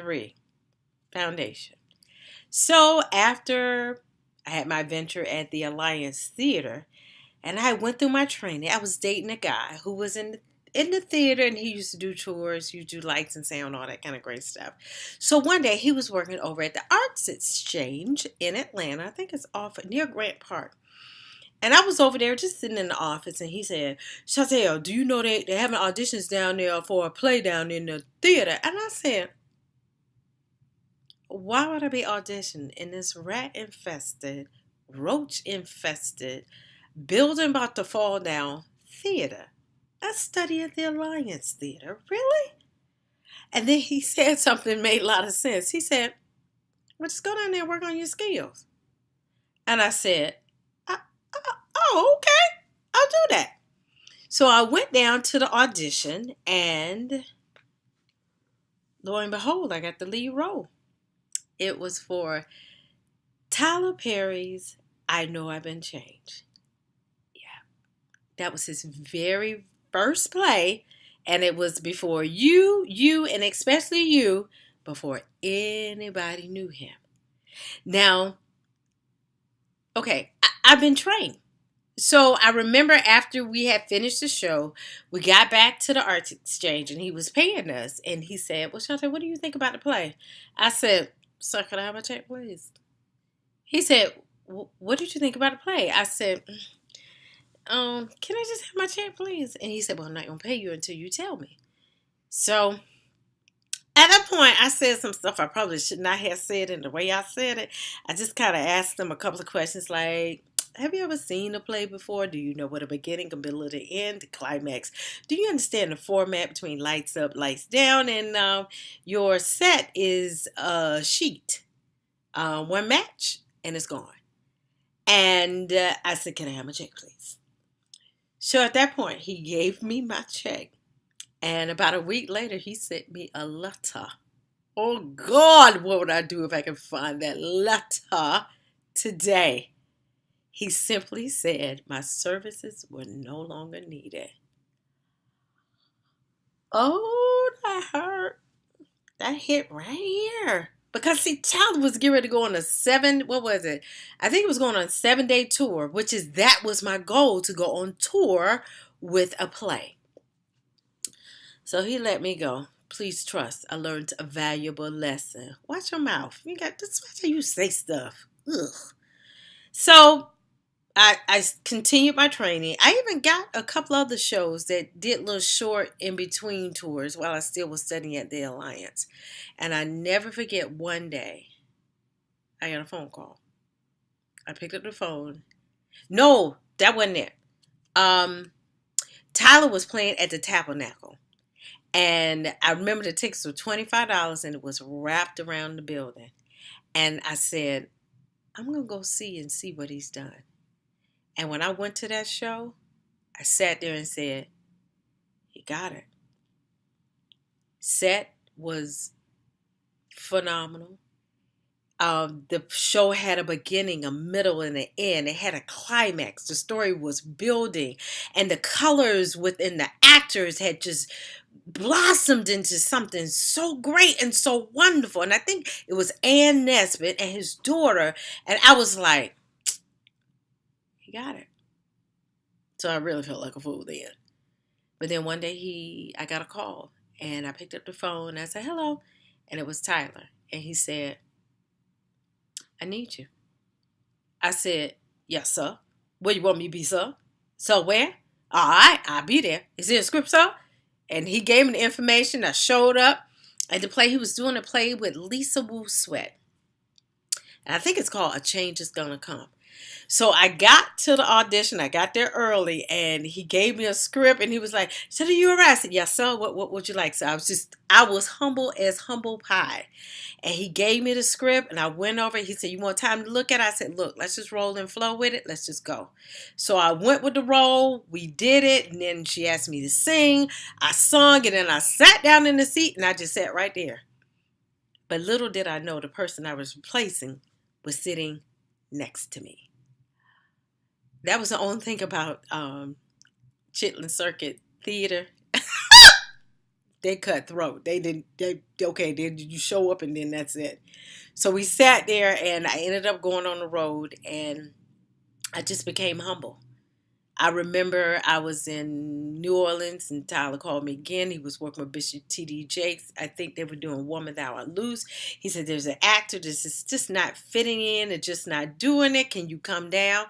3, foundation. So after I had my venture at the Alliance Theater, and I went through my training, I was dating a guy who was in the theater, and he used to do tours, you do lights and sound, all that kind of great stuff. So one day he was working over at the Arts Exchange in Atlanta. I think it's off near Grant Park. And I was over there just sitting in the office, and he said, Chantel, do you know they're having auditions down there for a play down in the theater? And I said, why would I be auditioning in this rat infested, roach infested, building about to fall down theater? I study at the Alliance Theater. Really? And then he said something that made a lot of sense. He said, well, just go down there and work on your skills. And I said, oh, okay, I'll do that. So I went down to the audition, and lo and behold, I got the lead role. It was for Tyler Perry's I Know I've Been Changed. Yeah, that was his very first play, and it was before you, and especially you, before anybody knew him. Now, okay, I've been trained. So I remember after we had finished the show, we got back to the Arts Exchange, and he was paying us. And he said, well, Shante, what do you think about the play? I said, sir, can I have my check, please? He said, what did you think about the play? I said, can I just have my check, please? And he said, well, I'm not going to pay you until you tell me. So at that point, I said some stuff I probably should not have said in the way I said it. I just kind of asked him a couple of questions like, have you ever seen a play before? Do you know what a beginning, a middle, the end, the climax? Do you understand the format between lights up, lights down? And your set is a sheet, one match, and it's gone. And I said, can I have my check, please? So at that point, he gave me my check. And about a week later, he sent me a letter. Oh, God, what would I do if I could find that letter today? He simply said my services were no longer needed. Oh, that hurt. That hit right here. Because see, Tyler was getting ready to go on a what was it? I think it was going on a 7-day tour, that was my goal, to go on tour with a play. So he let me go. Please trust, I learned a valuable lesson. Watch your mouth. That's how you say stuff. Ugh. So I continued my training. I even got a couple other shows that did little short in between tours while I still was studying at the Alliance. And I never forget one day, I got a phone call. I picked up the phone. No, that wasn't it. Tyler was playing at the Tabernacle. And I remember the tickets were $25, and it was wrapped around the building. And I said, I'm going to go see what he's done. And when I went to that show, I sat there and said, he got it. Set was phenomenal. The show had a beginning, a middle, and an end. It had a climax. The story was building, and the colors within the actors had just blossomed into something so great and so wonderful. And I think it was Ann Nesbitt and his daughter, and I was like, he got it. So I really felt like a fool then. But then one day I got a call, and I picked up the phone and I said, hello. And it was Tyler. And he said, I need you. I said, yes, sir. Where you want me to be, sir? So where? All right, I'll be there. Is it a script, sir? And he gave me the information. I showed up at the play. He was doing a play with Lisa Wu Sweat. And I think it's called A Change Is Gonna Come. So I got to the audition. I got there early, and he gave me a script, and he was like, so do you all right? I said, yes, sir. What would you like? So I was humble as humble pie. And he gave me the script, and I went over it. He said, you want time to look at it? I said, look, let's just roll and flow with it. Let's just go. So I went with the role. We did it. And then she asked me to sing. I sung, and then I sat down in the seat, and I just sat right there. But little did I know the person I was replacing was sitting next to me. That was the only thing about Chitlin Circuit Theater They cutthroat. They didn't. They okay. Did you show up and then that's it? So we sat there, and I ended up going on the road, and I just became humble. I remember I was in New Orleans and Tyler called me again. He was working with Bishop T.D. Jakes. I think they were doing Woman Thou Art Loose. He said, there's an actor that's just not fitting in and just not doing it. Can you come down?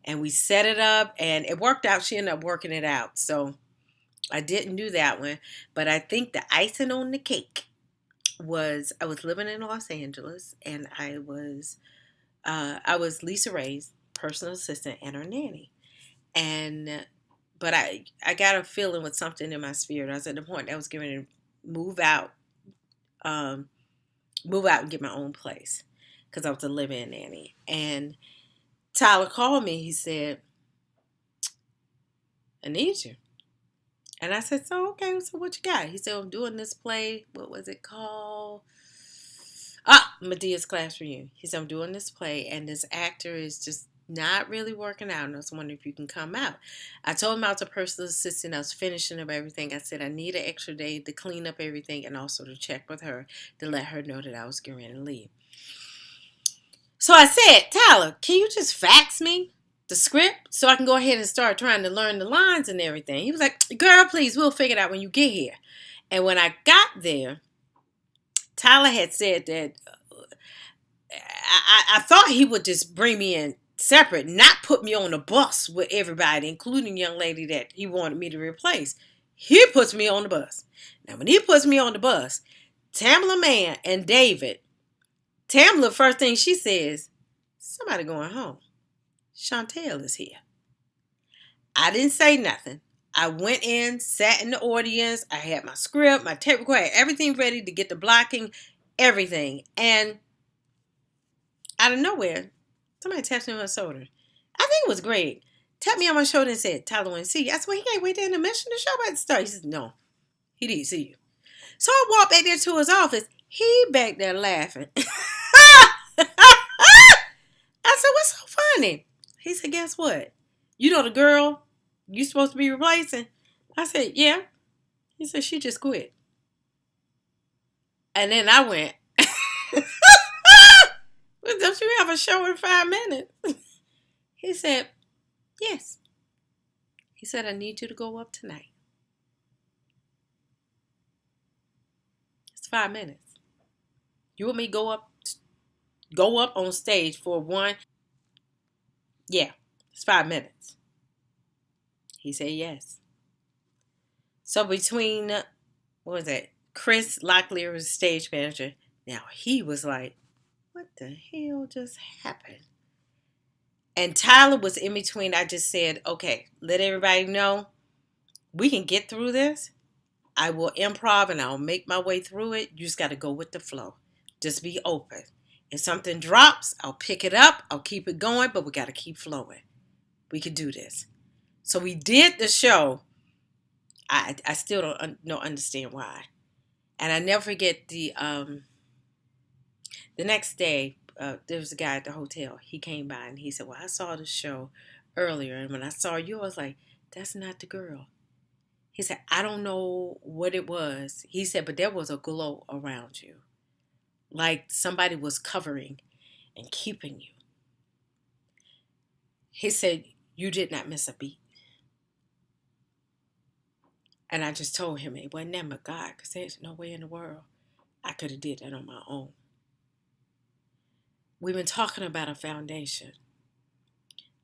And we set it up and it worked out. She ended up working it out. So I didn't do that one. But I think the icing on the cake was I was living in Los Angeles and I was Lisa Ray's personal assistant and her nanny. And but I got a feeling with something in my spirit. I was at the point that I was going to move out, um, move out and get my own place because I was a live-in nanny. And Tyler called me. He said, "I need you." And I said, "So okay, so what you got?" He said, "I'm doing this play. What was it called? Medea's Class Reunion." He said, "I'm doing this play, and this actor is just not really working out. And I was wondering if you can come out." I told him I was a personal assistant. I was finishing up everything. I said, I need an extra day to clean up everything and also to check with her to let her know that I was getting ready to leave. So I said, "Tyler, can you just fax me the script so I can go ahead and start trying to learn the lines and everything?" He was like, "Girl, please, we'll figure it out when you get here." And when I got there, Tyler had said that I thought he would just bring me in separate, not put me on a bus with everybody, including the young lady that he wanted me to replace. He puts me on the bus. Now, when he puts me on the bus, Tamala Mann and David, Tamala, first thing she says, "Somebody going home. Chantel is here." I didn't say nothing. I went in, sat in the audience. I had my script, my tape recorder, everything ready to get the blocking, everything. And out of nowhere, somebody tapped me on my shoulder. I think it was Greg. Tapped me on my shoulder and said, "Tyler wants to see you." I said, "Well, he can't wait there in the mission. The show about to start." He said, "No, he didn't see you." So I walked back there to his office. He back there laughing. I said, "What's so funny?" He said, "Guess what? You know the girl you supposed to be replacing?" I said, "Yeah." He said, "She just quit." And then I went, "Well, don't you have a show in 5 minutes?" He said, "Yes." He said, "I need you to go up tonight. It's 5 minutes. You want me to go up on stage for one?" "Yeah, it's 5 minutes." He said, "Yes." So between, what was it? Chris Locklear was stage manager. Now he was like, "What the hell just happened?" And Tyler was in between. I just said, "Okay, let everybody know we can get through this. I will improv and I'll make my way through it. You just got to go with the flow. Just be open. If something drops, I'll pick it up. I'll keep it going, but we got to keep flowing. We can do this." So we did the show. I still don't understand why. And I never forget the next day, there was a guy at the hotel. He came by and he said, "Well, I saw the show earlier. And when I saw you, I was like, that's not the girl." He said, "I don't know what it was." He said, "But there was a glow around you. Like somebody was covering and keeping you." He said, "You did not miss a beat." And I just told him it wasn't that but God, because there's no way in the world I could have did that on my own. We've been talking about a foundation.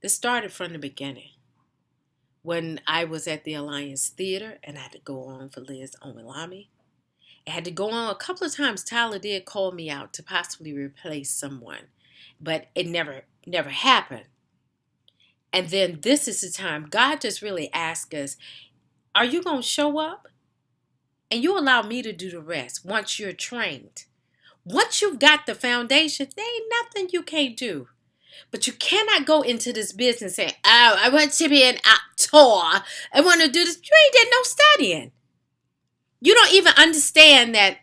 This started from the beginning. When I was at the Alliance Theater and I had to go on for Liz Omilami. I had to go on a couple of times. Tyler did call me out to possibly replace someone, but it never happened. And then this is the time God just really asked us, are you going to show up? And you allow me to do the rest once you're trained. Once you've got the foundation, there ain't nothing you can't do. But you cannot go into this business saying, "Oh, I want to be an actor. I want to do this." You ain't did no studying. You don't even understand that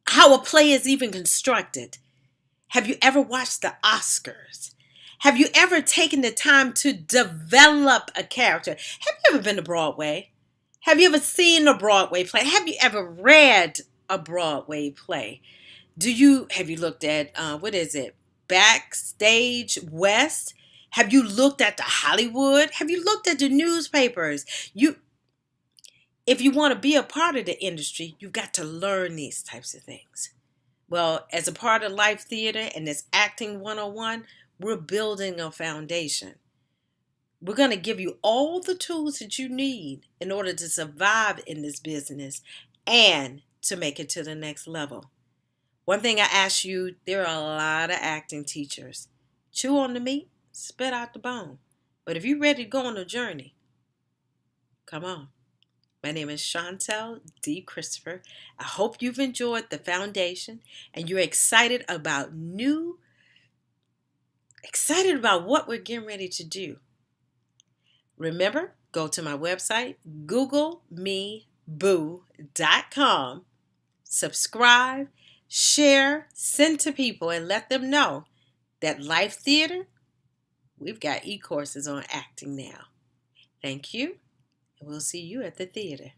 how a play is even constructed. Have you ever watched the Oscars? Have you ever taken the time to develop a character? Have you ever been to Broadway? Have you ever seen a Broadway play? Have you ever read a Broadway play? Have you looked at, what is it? Backstage West? Have you looked at the Hollywood? Have you looked at the newspapers? If you want to be a part of the industry, you've got to learn these types of things. Well, as a part of Life Theater and this Acting 101, we're building a foundation. We're going to give you all the tools that you need in order to survive in this business and to make it to the next level. One thing I ask you, there are a lot of acting teachers. Chew on the meat, spit out the bone. But if you're ready to go on a journey, come on. My name is Chantel D. Christopher. I hope you've enjoyed the foundation and you're excited about what we're getting ready to do. Remember, go to my website, googlemeboo.com, subscribe, share, send to people, and let them know that Life Theater, we've got e-courses on acting now. Thank you, and we'll see you at the theater.